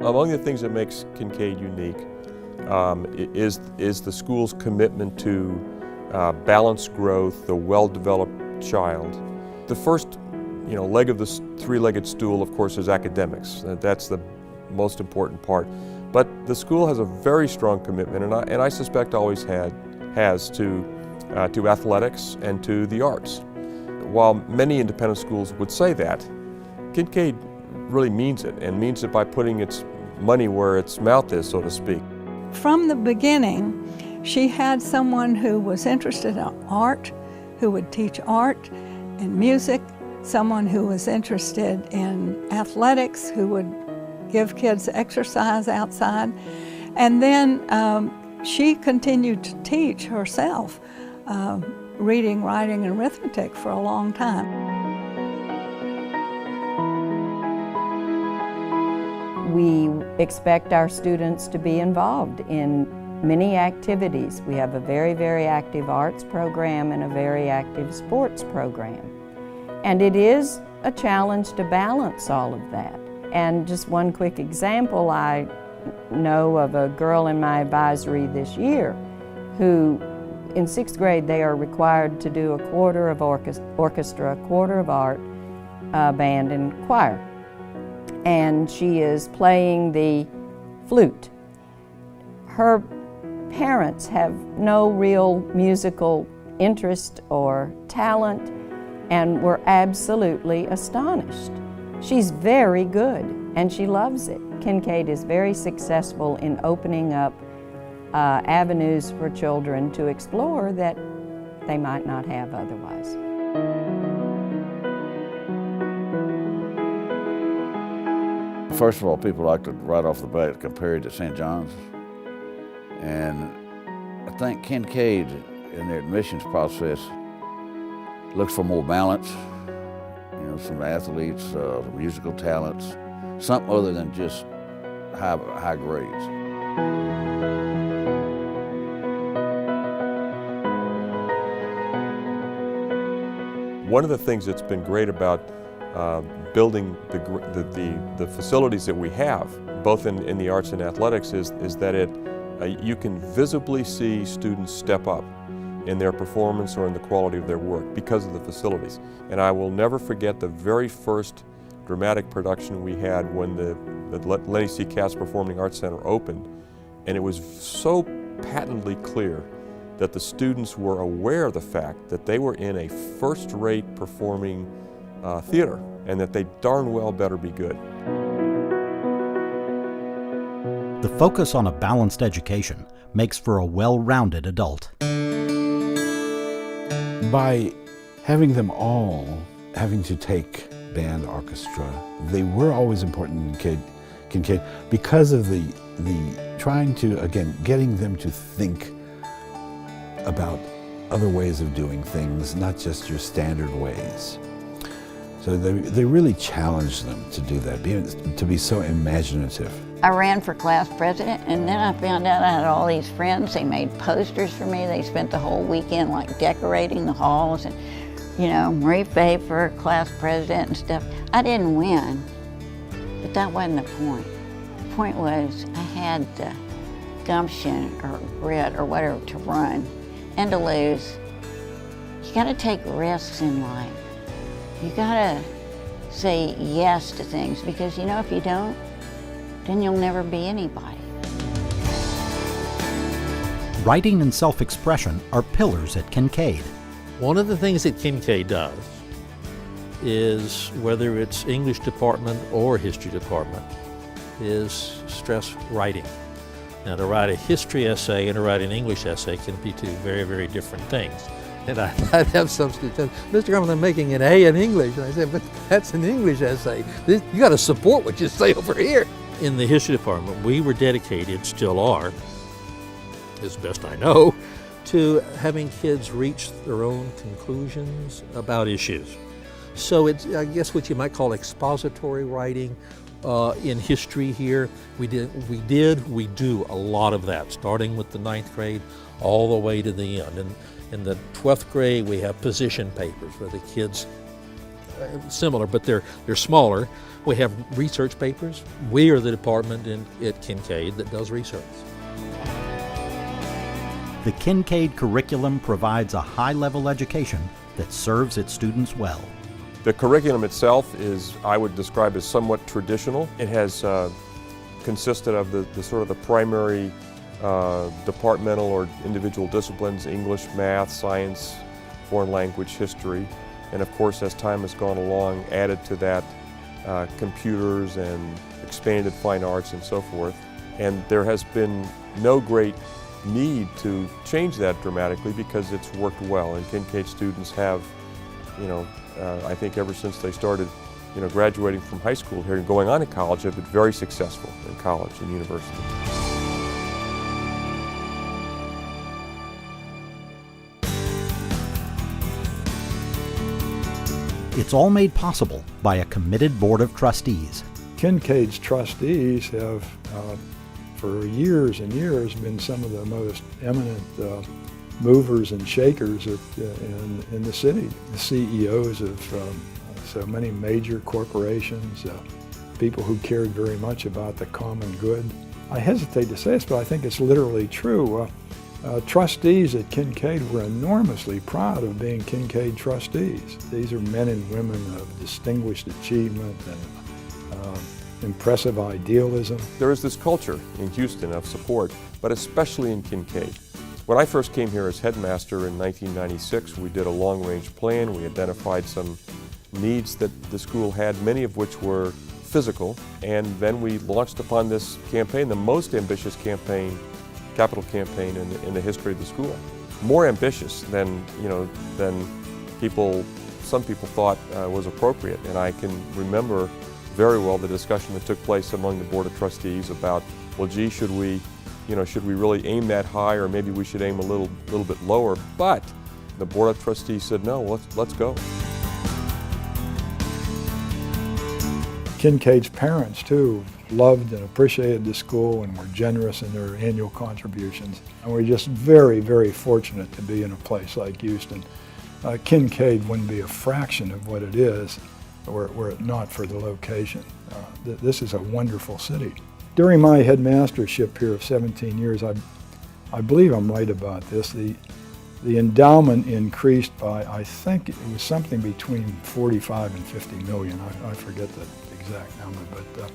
Among the things that makes Kinkaid unique is the school's commitment to balanced growth, the well-developed child. The first leg of this three-legged stool, of course, is academics. That's the most important part. But the school has a very strong commitment, and I suspect always has to athletics and to the arts. While many independent schools would say that, Kinkaid really means it, and means it by putting its money where its mouth is, so to speak. From the beginning, she had someone who was interested in art, who would teach art and music, someone who was interested in athletics, who would give kids exercise outside, and then she continued to teach herself reading, writing, and arithmetic for a long time. We expect our students to be involved in many activities. We have a very, very active arts program and a very active sports program. And it is a challenge to balance all of that. And just one quick example, I know of a girl in my advisory this year who, in 6th grade, they are required to do a quarter of orchestra, a quarter of art, band, and choir. And she is playing the flute. Her parents have no real musical interest or talent and were absolutely astonished. She's very good and she loves it. Kinkaid is very successful in opening up avenues for children to explore that they might not have otherwise. First of all, people like to right off the bat compare it to St. John's. And I think Kinkaid in their admissions process looks for more balance, some athletes, musical talents, something other than just high grades. One of the things that's been great about building the facilities that we have, both in the arts and athletics, is that you can visibly see students step up in their performance or in the quality of their work because of the facilities. And I will never forget the very first dramatic production we had when the Lenny C. Katz Performing Arts Center opened, and it was so patently clear that the students were aware of the fact that they were in a first-rate performing theater, and that they darn well better be good. The focus on a balanced education makes for a well-rounded adult. By having them all having to take band, orchestra, they were always important in Kinkaid because of the trying to, again, getting them to think about other ways of doing things, not just your standard ways. So they really challenged them to do that, to be so imaginative. I ran for class president, and then I found out I had all these friends. They made posters for me. They spent the whole weekend like decorating the halls, and Marie Fay for class president and stuff. I didn't win, but that wasn't the point. The point was I had the gumption or grit or whatever to run and to lose. You gotta take risks in life. You gotta say yes to things, because if you don't, then you'll never be anybody. Writing and self-expression are pillars at Kinkaid. One of the things that Kinkaid does is, whether it's English department or history department, is stress writing. Now, to write a history essay and to write an English essay can be two very, very different things. And I'd have some students tell me, Mr. Garman, I'm making an A in English. And I said, but that's an English essay. You got to support what you say over here. In the history department, we were dedicated, still are, as best I know, to having kids reach their own conclusions about issues. So it's, I guess, what you might call expository writing. In history here, we do a lot of that, starting with the 9th grade all the way to the end. And in the 12th grade, we have position papers where the kids similar, but they're smaller. We have research papers. We are the department at Kinkaid that does research. The Kinkaid curriculum provides a high-level education that serves its students well. The curriculum itself is, I would describe as somewhat traditional. It has consisted of the sort of the primary departmental or individual disciplines: English, math, science, foreign language, history, and of course, as time has gone along, added to that computers and expanded fine arts and so forth. And there has been no great need to change that dramatically because it's worked well, and Kinkaid students have, I think ever since they started, graduating from high school here and going on to college, have been very successful in college and university. It's all made possible by a committed board of trustees. Kinkaid's trustees have, for years and years, been some of the most eminent movers and shakers in the city. The CEOs of so many major corporations, people who cared very much about the common good. I hesitate to say this, but I think it's literally true. Trustees at Kinkaid were enormously proud of being Kinkaid trustees. These are men and women of distinguished achievement and impressive idealism. There is this culture in Houston of support, but especially in Kinkaid. When I first came here as headmaster in 1996, we did a long-range plan. We identified some needs that the school had, many of which were physical, and then we launched upon this campaign, the most ambitious campaign, capital campaign in the history of the school. More ambitious than some people thought was appropriate. And I can remember very well the discussion that took place among the Board of Trustees about, well, gee, should we really aim that high, or maybe we should aim a little bit lower? But the Board of Trustees said, no, let's go. Kinkaid's parents, too, loved and appreciated the school and were generous in their annual contributions. And we're just very, very fortunate to be in a place like Houston. Kinkaid wouldn't be a fraction of what it is were it not for the location. This is a wonderful city. During my headmastership here of 17 years, I believe I'm right about this, the endowment increased by, I think it was something between 45 and 50 million. I forget the exact number, but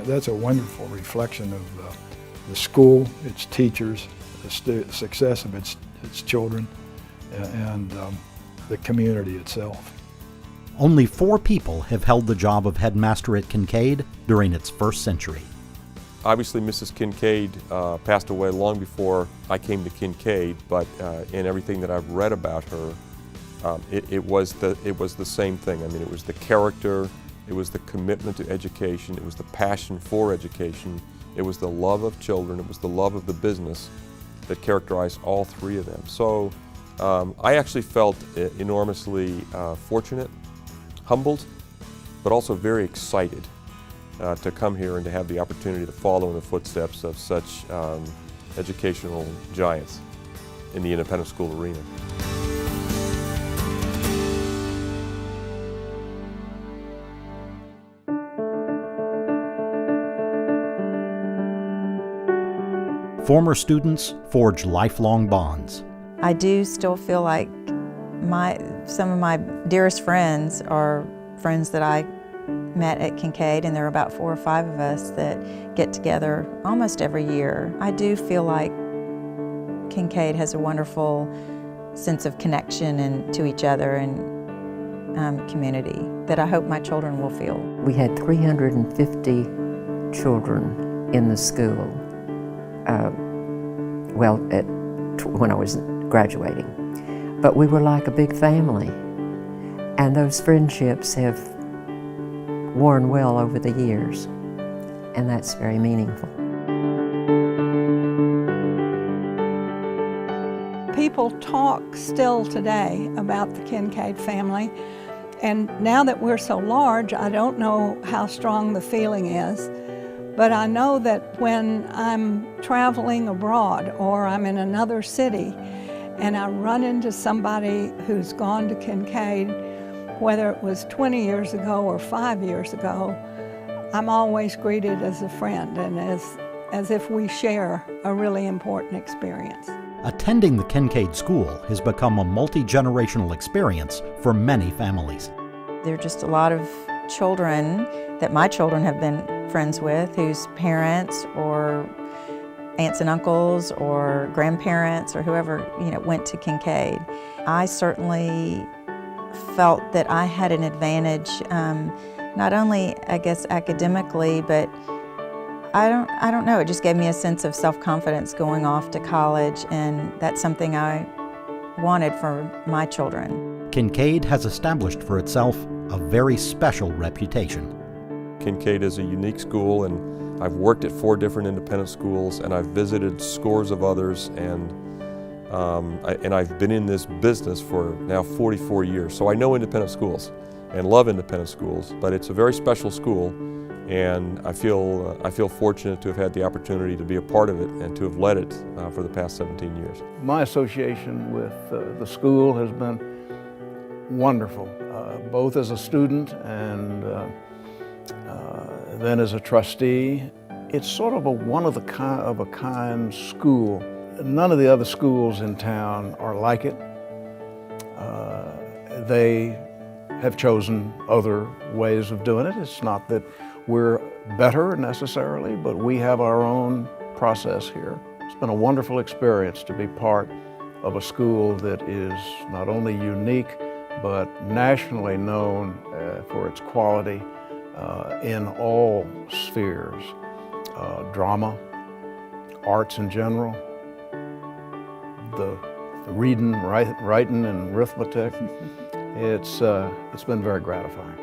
that's a wonderful reflection of the school, its teachers, the success of its children, and the community itself. Only 4 people have held the job of headmaster at Kinkaid during its first century. Obviously, Mrs. Kinkaid passed away long before I came to Kinkaid, but in everything that I've read about her, it was the same thing. I mean, it was the character, it was the commitment to education, it was the passion for education, it was the love of children, it was the love of the business that characterized all 3 of them. So I actually felt enormously fortunate, humbled, but also very excited to come here and to have the opportunity to follow in the footsteps of such educational giants in the independent school arena. Former students forge lifelong bonds. I do still feel like some of my dearest friends are friends that I met at Kinkaid, and there are about 4 or 5 of us that get together almost every year. I do feel like Kinkaid has a wonderful sense of connection and to each other and community that I hope my children will feel. We had 350 children in the school, when I was graduating. But we were like a big family, and those friendships have worn well over the years, and that's very meaningful. People talk still today about the Kinkaid family, and now that we're so large, I don't know how strong the feeling is, but I know that when I'm traveling abroad or I'm in another city and I run into somebody who's gone to Kinkaid, whether it was 20 years ago or 5 years ago, I'm always greeted as a friend and as if we share a really important experience. Attending the Kinkaid School has become a multi-generational experience for many families. There are just a lot of children that my children have been friends with whose parents or aunts and uncles or grandparents or whoever, went to Kinkaid. I certainly felt that I had an advantage, not only, I guess, academically, but I don't know, it just gave me a sense of self-confidence going off to college, and that's something I wanted for my children. Kinkaid has established for itself a very special reputation. Kinkaid is a unique school, and I've worked at 4 different independent schools, and I've visited scores of others, and I've been in this business for now 44 years. So I know independent schools and love independent schools, but it's a very special school, and I feel fortunate to have had the opportunity to be a part of it and to have led it for the past 17 years. My association with the school has been wonderful, both as a student and then as a trustee. It's sort of a one-of-a-kind school. None of the other schools in town are like it. They have chosen other ways of doing it. It's not that we're better necessarily, but we have our own process here. It's been a wonderful experience to be part of a school that is not only unique, but nationally known for its quality in all spheres. Drama, arts in general, the reading, writing, and arithmetic. It's been very gratifying.